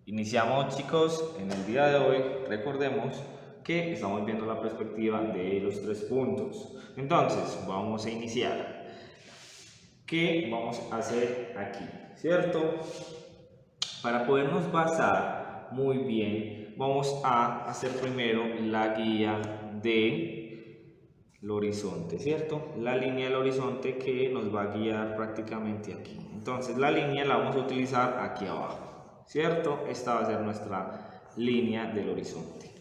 Iniciamos, chicos, en el día de hoy. Recordemos que estamos viendo la perspectiva de los 3 puntos. Entonces, vamos a iniciar. ¿Qué vamos a hacer aquí? ¿Cierto? Para podernos basar muy bien, vamos a hacer primero la guía del horizonte, ¿cierto? La línea del horizonte que nos va a guiar prácticamente aquí. Entonces, la línea la vamos a utilizar aquí abajo, ¿cierto? Esta va a ser nuestra línea del horizonte.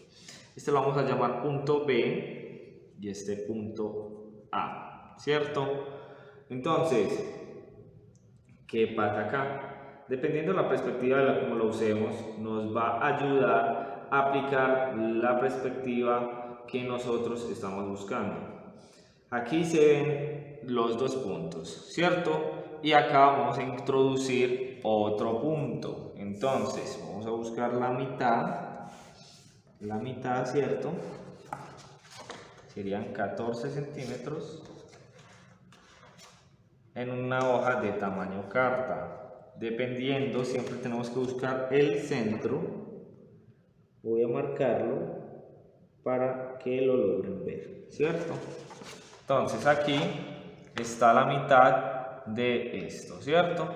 Este lo vamos a llamar punto B y este punto A, ¿cierto? Entonces, ¿qué pasa acá? Dependiendo de la perspectiva de cómo lo usemos, nos va a ayudar a aplicar la perspectiva que nosotros estamos buscando. Aquí se ven los 2 puntos, ¿cierto? Y acá vamos a introducir otro punto. Entonces, vamos a buscar la mitad, ¿cierto? Serían 14 centímetros en una hoja de tamaño carta. Dependiendo, siempre tenemos que buscar el centro. Voy a marcarlo para que lo logren ver, ¿cierto? Entonces aquí está la mitad de esto, ¿cierto?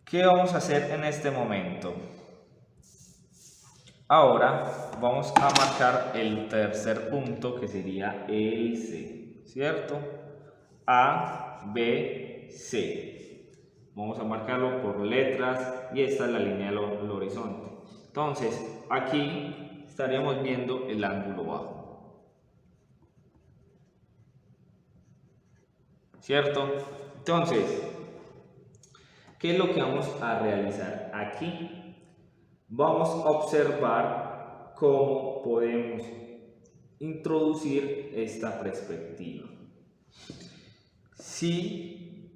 ¿Qué vamos a hacer en este momento? Ahora vamos a marcar el tercer punto, que sería el C, ¿cierto? A, B, C. Vamos a marcarlo por letras y esta es la línea del horizonte. Entonces, aquí estaríamos viendo el ángulo bajo, ¿cierto? Entonces, ¿qué es lo que vamos a realizar aquí? Vamos a observar cómo podemos introducir esta perspectiva. Si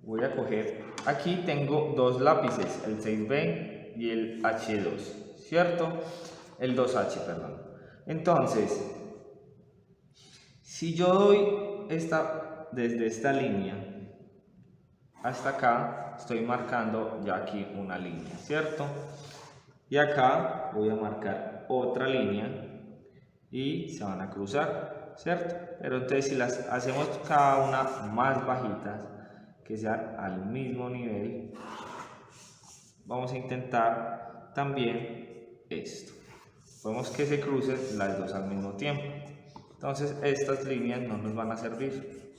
voy a coger, aquí tengo 2 lápices, el 6B y el H2, ¿cierto? El 2H, perdón. Entonces, si yo doy desde esta línea hasta acá, estoy marcando ya aquí una línea, ¿cierto? Y acá voy a marcar otra línea y se van a cruzar, ¿cierto? Pero entonces si las hacemos cada una más bajitas, que sean al mismo nivel, vamos a intentar también esto. Podemos que se crucen las dos al mismo tiempo. Entonces estas líneas no nos van a servir.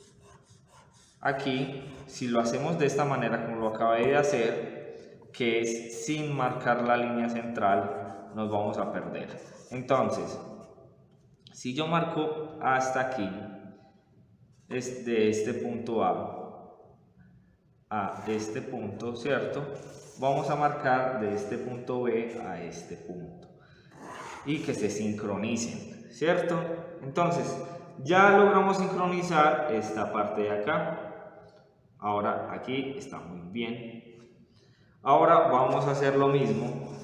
Aquí, si lo hacemos de esta manera como lo acabé de hacer, que es sin marcar la línea central, nos vamos a perder. Entonces, si yo marco hasta aquí, es de este punto A este punto, ¿cierto? Vamos a marcar de este punto B a este punto y que se sincronicen, ¿cierto? Entonces, ya logramos sincronizar esta parte de acá. Ahora aquí está muy bien. Ahora vamos a hacer lo mismo,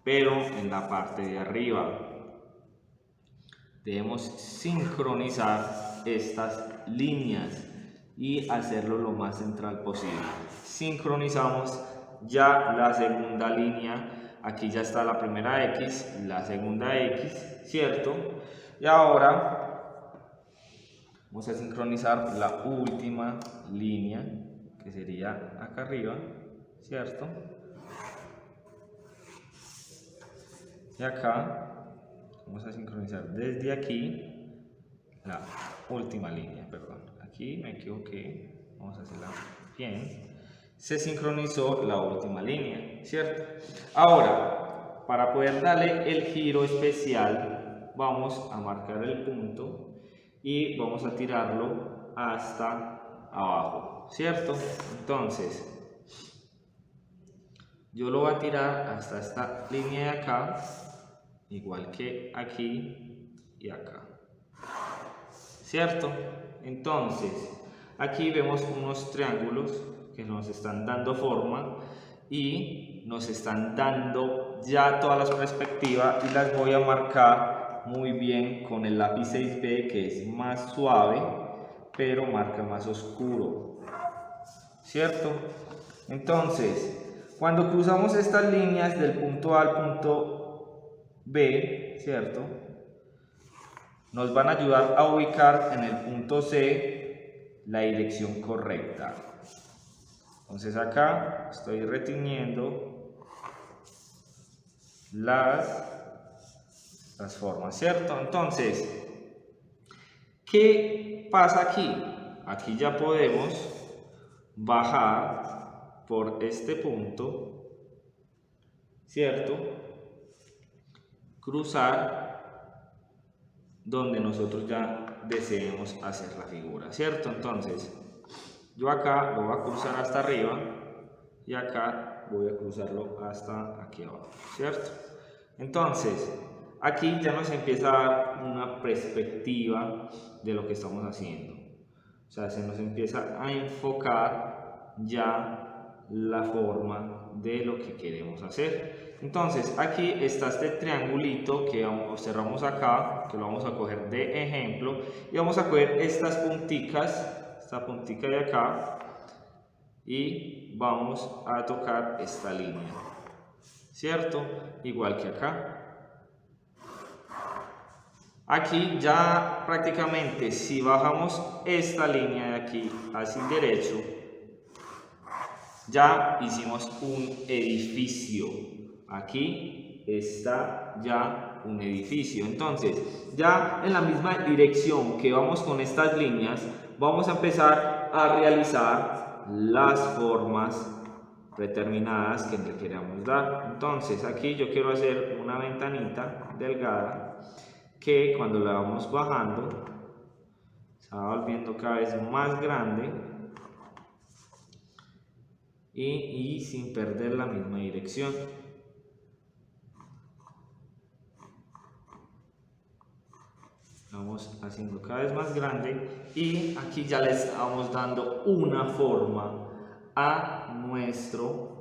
pero en la parte de arriba. Debemos sincronizar estas líneas y hacerlo lo más central posible. Sincronizamos ya la segunda línea. Aquí ya está la primera X, la segunda X, ¿cierto? Y ahora vamos a sincronizar la última línea, que sería acá arriba, ¿cierto? Y acá vamos a sincronizar desde aquí la última línea, perdón. Aquí me equivoqué, vamos a hacerla bien. Se sincronizó la última línea, ¿cierto? Ahora, para poder darle el giro especial, vamos a marcar el punto y vamos a tirarlo hasta abajo, ¿cierto? Entonces, yo lo voy a tirar hasta esta línea de acá, igual que aquí y acá, ¿cierto? Entonces, aquí vemos unos triángulos que nos están dando forma y nos están dando ya todas las perspectivas y las voy a marcar muy bien con el lápiz 6B, que es más suave pero marca más oscuro, ¿cierto? Entonces, cuando cruzamos estas líneas del punto A al punto B, ¿cierto? Nos van a ayudar a ubicar en el punto C la dirección correcta. Entonces acá estoy retiñendo las formas, ¿cierto? Entonces, ¿qué pasa aquí? Aquí ya podemos bajar por este punto, ¿cierto? Cruzar donde nosotros ya deseemos hacer la figura, ¿cierto? Entonces, yo acá lo voy a cruzar hasta arriba y acá voy a cruzarlo hasta aquí abajo, ¿cierto? Entonces, aquí ya nos empieza a dar una perspectiva de lo que estamos haciendo. O sea, se nos empieza a enfocar ya la forma de lo que queremos hacer. Entonces, aquí está este triangulito que observamos acá, que lo vamos a coger de ejemplo, y vamos a coger estas punticas, esta puntica de acá, y vamos a tocar esta línea, ¿cierto? Igual que acá. Aquí ya prácticamente si bajamos esta línea de aquí hacia el derecho, ya hicimos un edificio. Aquí está ya un edificio. Entonces, ya en la misma dirección que vamos con estas líneas, vamos a empezar a realizar las formas predeterminadas que le queramos dar. Entonces, aquí yo quiero hacer una ventanita delgada que cuando la vamos bajando se va volviendo cada vez más grande y sin perder la misma dirección. Vamos haciendo cada vez más grande y aquí ya le estamos dando una forma a nuestro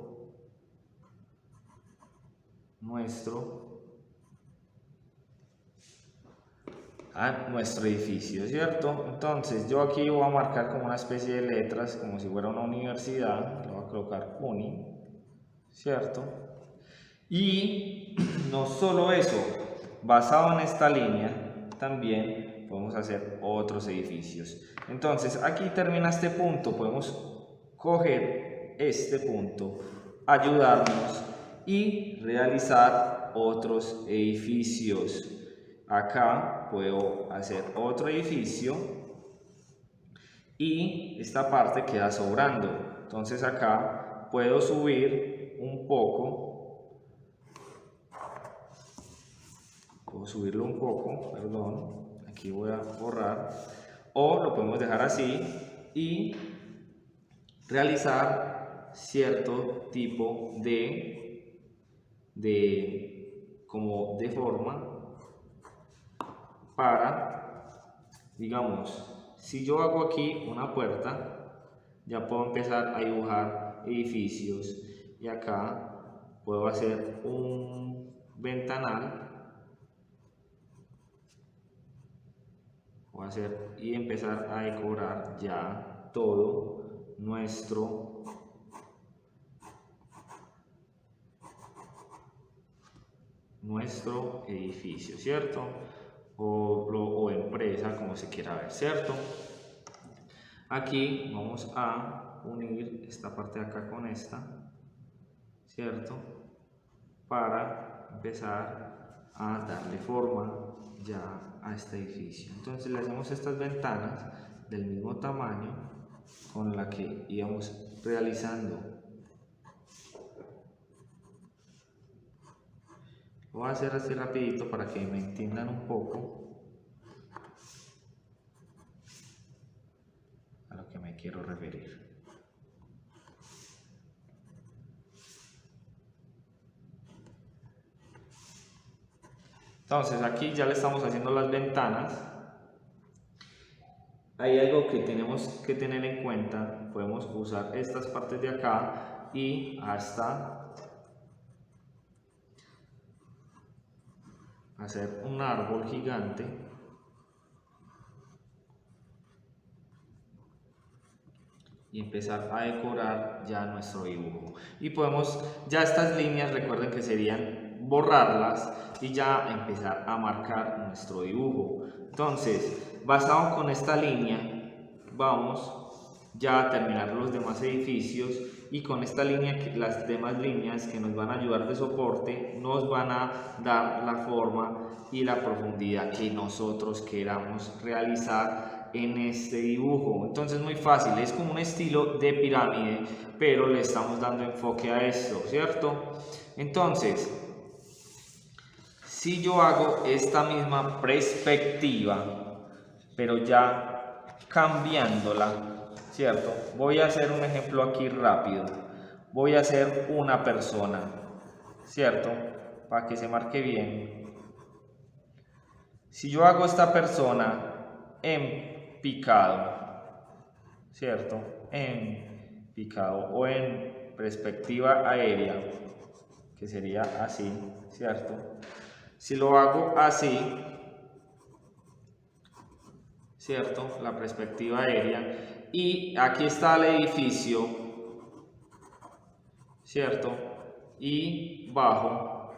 edificio, ¿cierto? Entonces yo aquí voy a marcar como una especie de letras, como si fuera una universidad, le voy a colocar UNI, ¿cierto? Y no solo eso, basado en esta línea, también podemos hacer otros edificios. Entonces aquí termina este punto, podemos coger este punto, ayudarnos y realizar otros edificios. Acá puedo hacer otro edificio y esta parte queda sobrando. Entonces acá puedo subir un poco, perdón, aquí voy a borrar, o lo podemos dejar así y realizar cierto tipo de forma para, digamos, si yo hago aquí una puerta, ya puedo empezar a dibujar edificios y acá puedo hacer un ventanal, y empezar a decorar ya todo nuestro edificio, ¿cierto? O empresa, como se quiera ver, ¿cierto? Aquí vamos a unir esta parte de acá con esta, ¿cierto? Para empezar a darle forma ya a este edificio. Entonces le hacemos estas ventanas del mismo tamaño con la que íbamos realizando. Lo voy a hacer así rapidito para que me entiendan un poco a lo que me quiero referir. Entonces aquí ya le estamos haciendo las ventanas. Hay algo que tenemos que tener en cuenta. Podemos usar estas partes de acá y hasta hacer un árbol gigante. y empezar a decorar ya nuestro dibujo. Y podemos, ya estas líneas, recuerden que serían borrarlas y ya empezar a marcar nuestro dibujo. Entonces, basado con esta línea, vamos ya a terminar los demás edificios, y con esta línea, las demás líneas que nos van a ayudar de soporte, nos van a dar la forma y la profundidad que nosotros queramos realizar en este dibujo. Entonces, muy fácil, es como un estilo de pirámide, pero le estamos dando enfoque a esto, ¿cierto? Entonces, si yo hago esta misma perspectiva, pero ya cambiándola, ¿cierto? Voy a hacer un ejemplo aquí rápido. Voy a hacer una persona, ¿cierto? Para que se marque bien. Si yo hago esta persona en picado, ¿cierto? En picado o en perspectiva aérea, que sería así, ¿cierto? Si lo hago así, ¿cierto? La perspectiva aérea. Y aquí está el edificio, ¿cierto? Y bajo,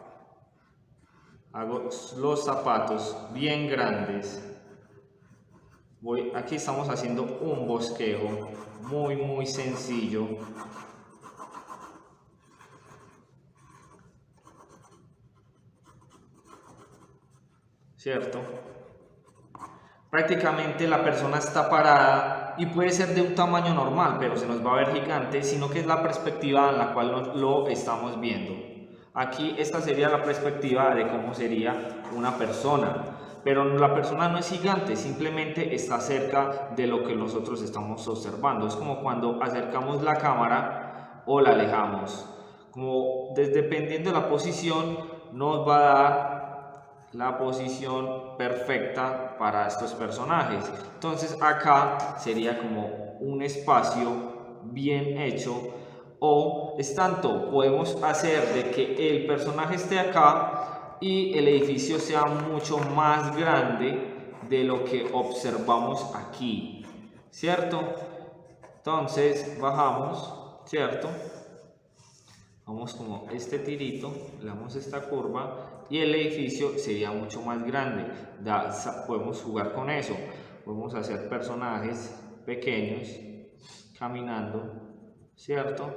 hago los zapatos bien grandes. Aquí estamos haciendo un bosquejo muy sencillo. ¿Cierto? Prácticamente la persona está parada y puede ser de un tamaño normal, pero se nos va a ver gigante, sino que es la perspectiva en la cual lo estamos viendo. Aquí esta sería la perspectiva de cómo sería una persona, pero la persona no es gigante, simplemente está cerca de lo que nosotros estamos observando. Es como cuando acercamos la cámara o la alejamos. Como dependiendo de la posición nos va a dar la posición perfecta para estos personajes. Entonces acá sería como un espacio bien hecho, o es tanto, podemos hacer de que el personaje esté acá y el edificio sea mucho más grande de lo que observamos aquí, ¿cierto? Entonces bajamos, ¿cierto? Vamos como este tirito, le damos esta curva y el edificio sería mucho más grande. Podemos jugar con eso, podemos hacer personajes pequeños caminando, ¿cierto?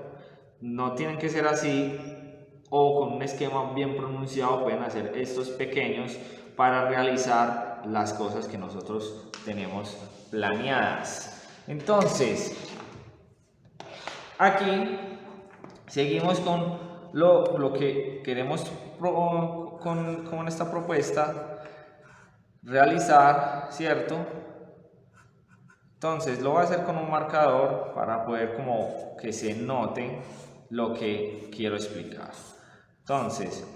No tienen que ser así, o con un esquema bien pronunciado pueden hacer estos pequeños para realizar las cosas que nosotros tenemos planeadas. Entonces, aquí seguimos con lo que queremos con esta propuesta realizar, ¿cierto? Entonces lo voy a hacer con un marcador para poder como que se note lo que quiero explicar. Entonces,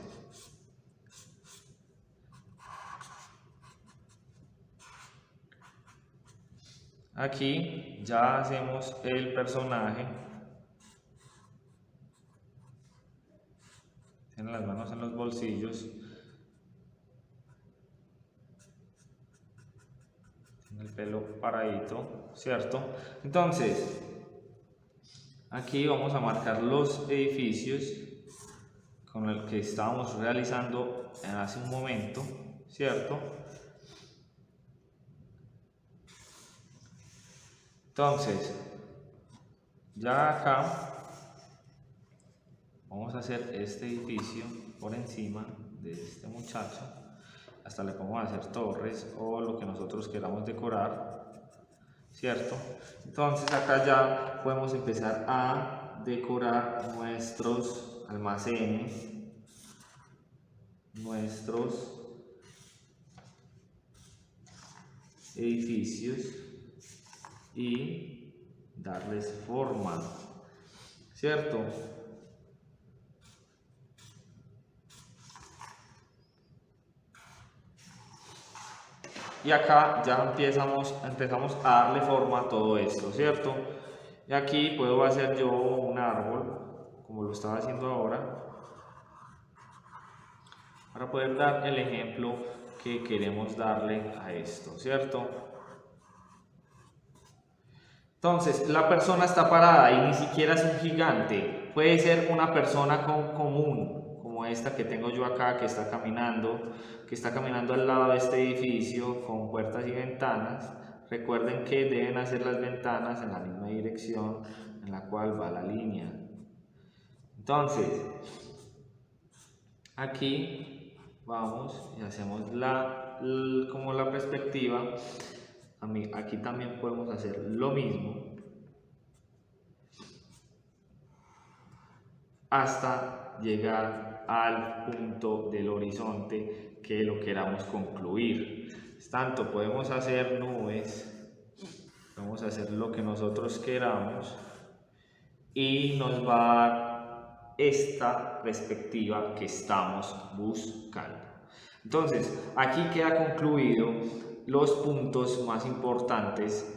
aquí ya hacemos el personaje. Tienen las manos en los bolsillos. Tiene el pelo paradito, ¿cierto? Entonces, aquí vamos a marcar los edificios con el que estábamos realizando hace un momento, ¿cierto? Entonces, ya acá vamos a hacer este edificio por encima de este muchacho, hasta le podemos hacer torres o lo que nosotros queramos decorar, ¿cierto? Entonces acá ya podemos empezar a decorar nuestros almacenes, nuestros edificios y darles forma, ¿cierto? Y acá ya empezamos a darle forma a todo esto, ¿cierto? Y aquí puedo hacer yo un árbol, como lo estaba haciendo ahora, para poder dar el ejemplo que queremos darle a esto, ¿cierto? Entonces, la persona está parada y ni siquiera es un gigante. Puede ser una persona común, como esta que tengo yo acá, que está caminando al lado de este edificio con puertas y ventanas. Recuerden que deben hacer las ventanas en la misma dirección en la cual va la línea. Entonces, aquí vamos y hacemos como la perspectiva. Aquí también podemos hacer lo mismo hasta llegar al punto del horizonte que lo queramos concluir. Tanto podemos hacer nubes, podemos hacer lo que nosotros queramos y nos va a dar esta perspectiva que estamos buscando. Entonces, aquí queda concluido los puntos más importantes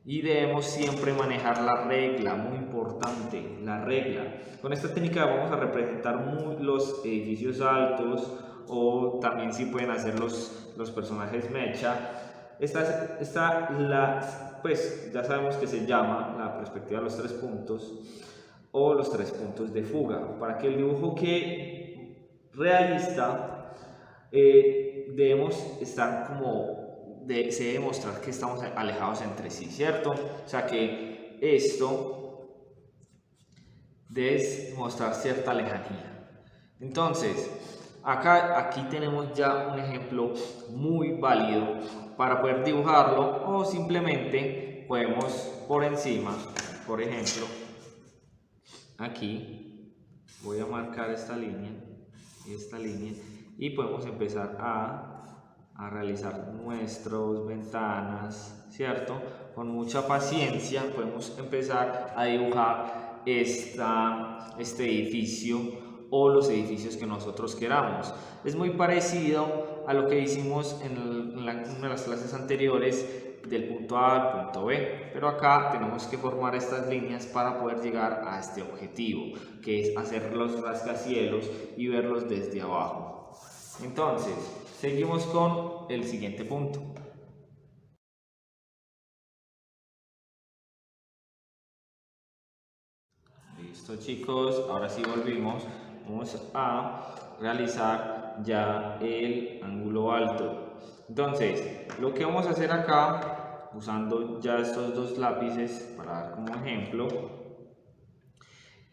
y debemos siempre manejar la regla, muy importante, la regla. Con esta técnica vamos a representar los edificios altos o también si pueden hacer los personajes mecha. Pues ya sabemos que se llama la perspectiva de los 3 puntos o los 3 puntos de fuga. Para que el dibujo quede realista, debemos estar se debe mostrar que estamos alejados entre sí, ¿cierto? O sea que esto debe mostrar cierta lejanía. Entonces, aquí tenemos ya un ejemplo muy válido para poder dibujarlo, o simplemente podemos por encima, por ejemplo, aquí voy a marcar esta línea y podemos empezar a realizar nuestras ventanas, ¿cierto? Con mucha paciencia podemos empezar a dibujar este edificio o los edificios que nosotros queramos. Es muy parecido a lo que hicimos en una de las clases anteriores del punto A al punto B, pero acá tenemos que formar estas líneas para poder llegar a este objetivo, que es hacer los rascacielos y verlos desde abajo. Entonces, seguimos con el siguiente punto. Listo, chicos, ahora sí volvimos. Vamos a realizar ya el ángulo alto. Entonces, lo que vamos a hacer acá, usando ya estos 2 lápices para dar como ejemplo,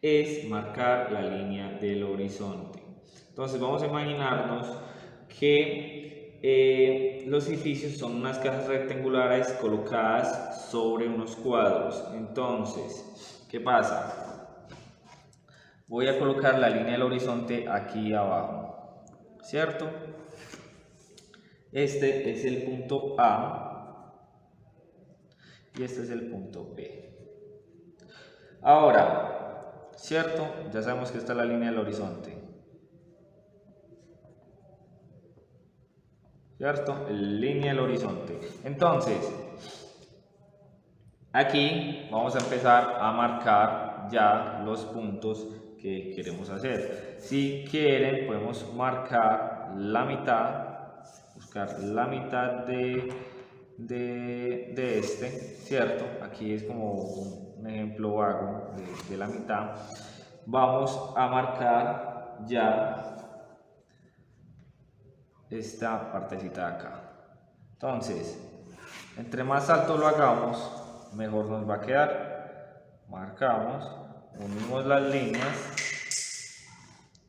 es marcar la línea del horizonte. Entonces vamos a imaginarnos que los edificios son unas cajas rectangulares colocadas sobre unos cuadros. Entonces, ¿qué pasa? Voy a colocar la línea del horizonte aquí abajo, ¿cierto? Este es el punto A y este es el punto B. Ahora, ¿cierto? Ya sabemos que esta es la línea del horizonte, ¿cierto? Línea del horizonte. Entonces, aquí vamos a empezar a marcar ya los puntos que queremos hacer. Si quieren, podemos marcar la mitad, buscar la mitad de este, ¿cierto? Aquí es como un ejemplo vago de la mitad. Vamos a marcar ya esta partecita de acá. Entonces, entre más alto lo hagamos, mejor nos va a quedar. Marcamos, unimos las líneas.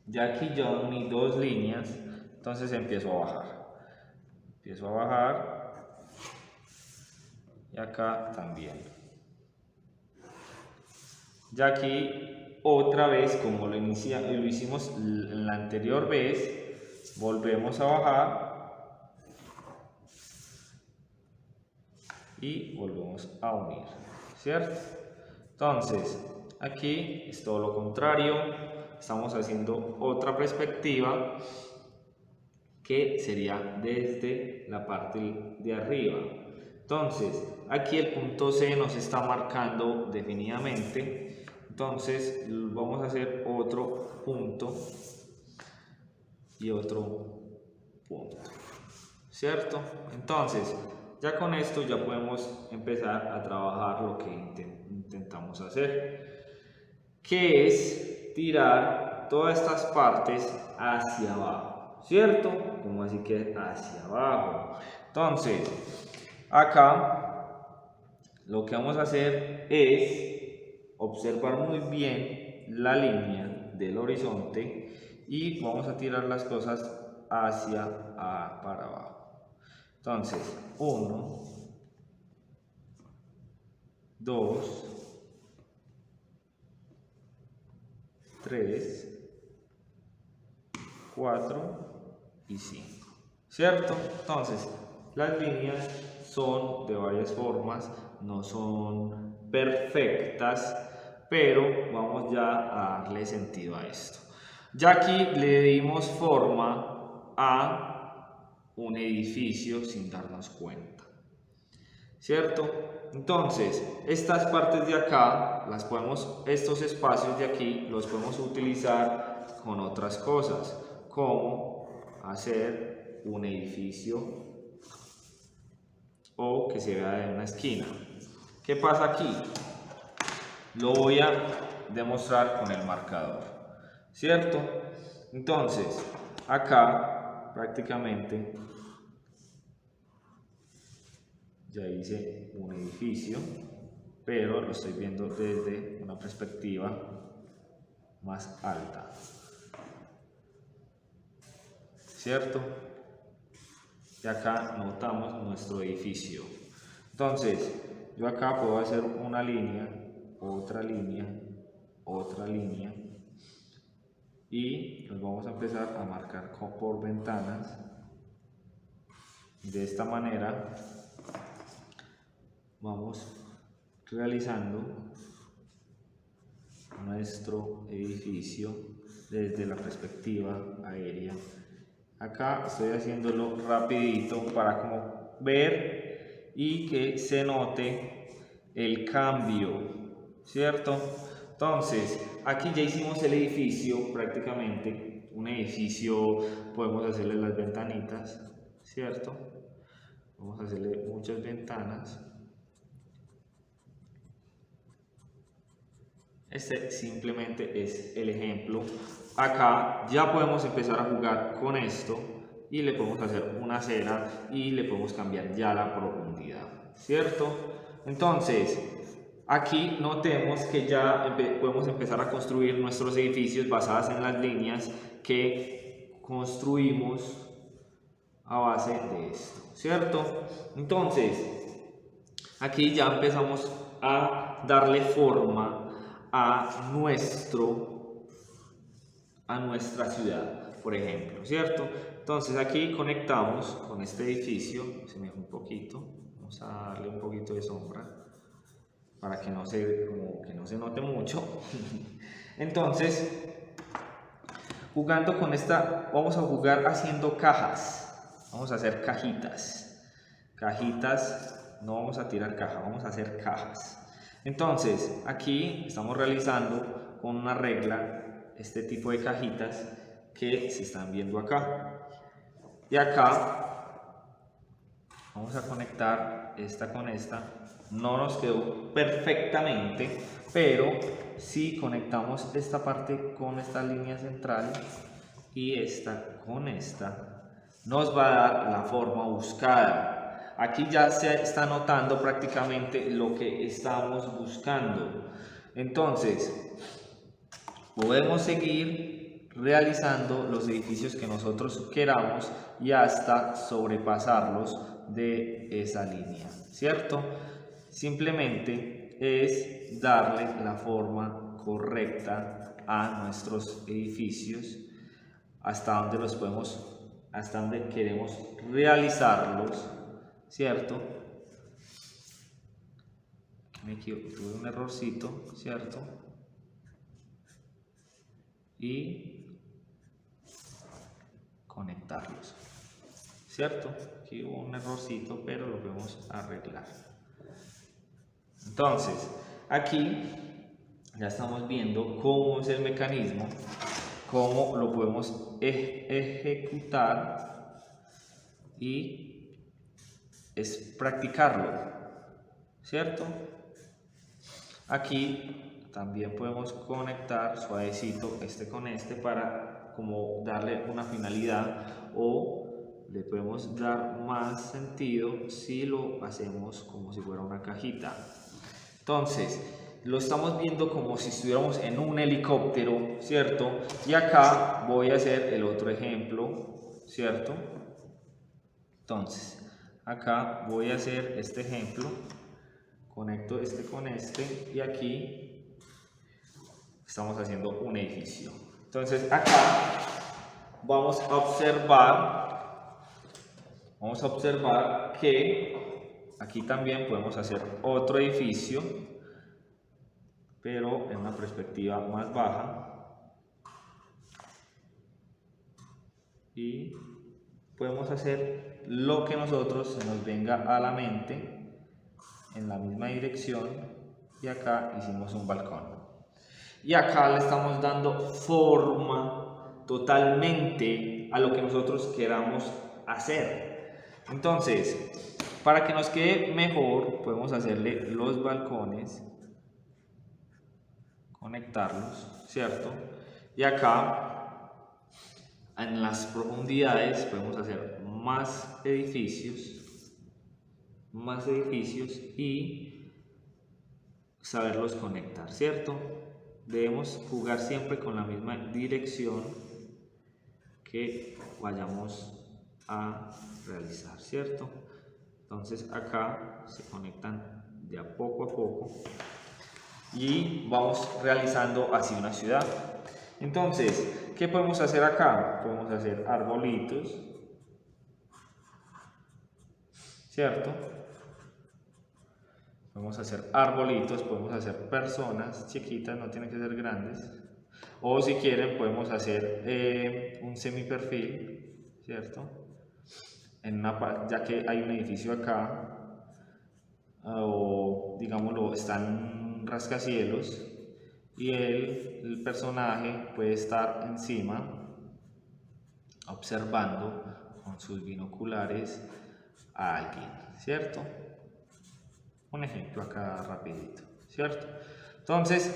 Ya aquí yo uní 2 líneas, entonces empiezo a bajar. Empiezo a bajar y acá también. Ya aquí otra vez, como lo hicimos la anterior vez, volvemos a bajar y volvemos a unir, ¿cierto? Entonces, aquí es todo lo contrario, estamos haciendo otra perspectiva que sería desde la parte de arriba. Entonces, aquí el punto C nos está marcando definidamente, entonces vamos a hacer otro punto y otro punto, ¿cierto? Entonces, Ya con esto ya podemos empezar a trabajar lo que intentamos hacer, que es tirar todas estas partes hacia abajo, ¿cierto? Como así que hacia abajo. Entonces, acá lo que vamos a hacer es observar muy bien la línea del horizonte y vamos a tirar las cosas para abajo. Entonces, 1, 2, 3, 4 y 5, ¿cierto? Entonces, las líneas son de varias formas, no son perfectas, pero vamos ya a darle sentido a esto. Ya aquí le dimos forma a un edificio sin darnos cuenta, ¿cierto? Entonces, estas partes de acá, estos espacios de aquí, los podemos utilizar con otras cosas, como hacer un edificio o que se vea de una esquina. ¿Qué pasa aquí? Lo voy a demostrar con el marcador, ¿cierto? Entonces, acá prácticamente ya hice un edificio, pero lo estoy viendo desde una perspectiva más alta, ¿cierto? Y acá notamos nuestro edificio. Entonces, yo acá puedo hacer una línea, otra línea, otra línea, y nos vamos a empezar a marcar por ventanas. De esta manera vamos realizando nuestro edificio desde la perspectiva aérea. Acá estoy haciéndolo rapidito para como ver y que se note el cambio, ¿cierto? Entonces, aquí ya hicimos el edificio prácticamente, un edificio, podemos hacerle las ventanitas, ¿cierto? Vamos a hacerle muchas ventanas. Este simplemente es el ejemplo. Acá ya podemos empezar a jugar con esto y le podemos hacer una acera y le podemos cambiar ya la profundidad, ¿cierto? Entonces, aquí notemos que ya podemos empezar a construir nuestros edificios basados en las líneas que construimos a base de esto, ¿cierto? Entonces, aquí ya empezamos a darle forma a nuestra ciudad, por ejemplo, ¿cierto? Entonces aquí conectamos con este edificio, se me fue un poquito, vamos a darle un poquito de sombra para que no se note mucho. Entonces, jugando con esta, vamos a jugar haciendo cajas, vamos a hacer cajitas, no vamos a tirar caja, vamos a hacer cajas. Entonces, aquí estamos realizando con una regla este tipo de cajitas que se están viendo acá. Y acá vamos a conectar esta con esta. No nos quedó perfectamente, pero si conectamos esta parte con esta línea central y esta con esta, nos va a dar la forma buscada. Aquí ya se está notando prácticamente lo que estamos buscando. Entonces, podemos seguir realizando los edificios que nosotros queramos y hasta sobrepasarlos de esa línea, ¿cierto? Simplemente es darle la forma correcta a nuestros edificios hasta donde queremos realizarlos, ¿cierto? Tuve un errorcito, ¿cierto? Y conectarlos, ¿cierto? Aquí hubo un errorcito, pero lo podemos arreglar. Entonces, aquí ya estamos viendo cómo es el mecanismo, cómo lo podemos ejecutar y es practicarlo, ¿cierto? Aquí también podemos conectar suavecito este con este para como darle una finalidad, o le podemos dar más sentido si lo hacemos como si fuera una cajita. Entonces, lo estamos viendo como si estuviéramos en un helicóptero, ¿cierto? Y acá voy a hacer el otro ejemplo, ¿cierto? Entonces, acá voy a hacer este ejemplo, conecto este con este y aquí estamos haciendo un edificio. Entonces, acá vamos a observar que aquí también podemos hacer otro edificio, pero en una perspectiva más baja, y podemos hacer lo que nosotros se nos venga a la mente en la misma dirección, y acá hicimos un balcón y acá le estamos dando forma totalmente a lo que nosotros queramos hacer. Entonces, para que nos quede mejor, podemos hacerle los balcones, conectarlos, ¿cierto? Y acá en las profundidades podemos hacer más edificios y saberlos conectar, ¿cierto? Debemos jugar siempre con la misma dirección que vayamos a realizar, ¿cierto? Entonces acá se conectan de a poco y vamos realizando así una ciudad. Entonces, ¿qué podemos hacer acá? Podemos hacer arbolitos, ¿cierto? Podemos hacer arbolitos, podemos hacer personas chiquitas, no tienen que ser grandes. O si quieren podemos hacer un semiperfil, ¿cierto? Ya que hay un edificio acá, o digámoslo, están rascacielos, y el personaje puede estar encima observando con sus binoculares a alguien, ¿cierto? Un ejemplo acá rapidito, ¿cierto? Entonces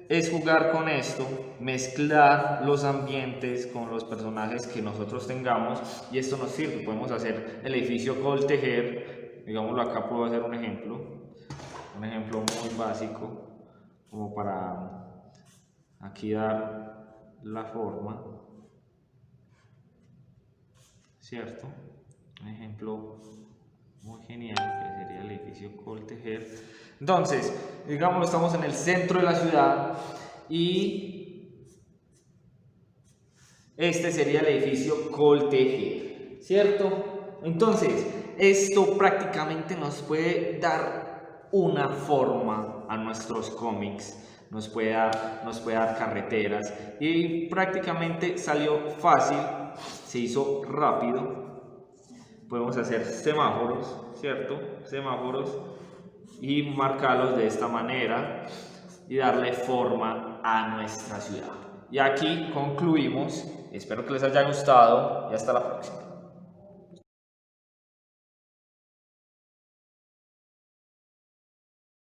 es jugar con esto, mezclar los ambientes con los personajes que nosotros tengamos, y esto nos sirve. Podemos hacer el edificio Coltejer, digámoslo, acá puedo hacer un ejemplo muy básico, como para aquí dar la forma, ¿cierto? Un ejemplo muy genial que sería el edificio Coltejer. Entonces, digámoslo, estamos en el centro de la ciudad y este sería el edificio Coltejer, ¿cierto? Entonces, esto prácticamente nos puede dar una forma a nuestros cómics, nos puede dar carreteras, y prácticamente salió fácil, se hizo rápido. Podemos hacer semáforos, ¿cierto? Semáforos, y marcarlos de esta manera y darle forma a nuestra ciudad. Y aquí concluimos. Espero que les haya gustado y hasta la próxima.